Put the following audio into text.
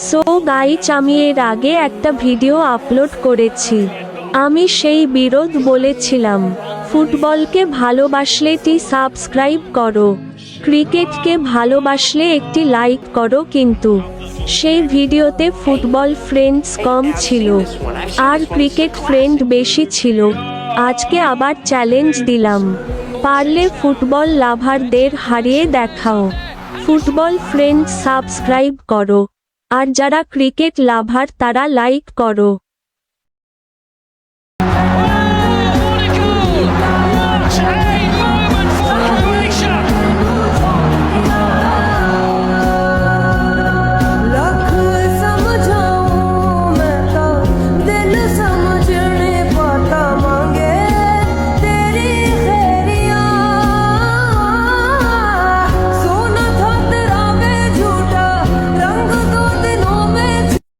So guys, আমি এর আগে একটা ভিডিও আপলোড করেছি। আমি সেই বিরোধ বলেছিলাম, ফুটবলকে ভালোবাসলে সাবস্ক্রাইব করো, ক্রিকেটকে ভালোবাসলে একটি লাইক করো। কিন্তু সেই ভিডিওতে ফুটবল ফ্রেন্ডস কম ছিল আর ক্রিকেট ফ্রেন্ড বেশি ছিল। আজকে আবার চ্যালেঞ্জ দিলাম, পারলে ফুটবল লাভারদের হারিয়ে দেখাও। ফুটবল ফ্রেন্ডস সাবস্ক্রাইব করো, আর যারা ক্রিকেট লাভার তারা লাইক করো।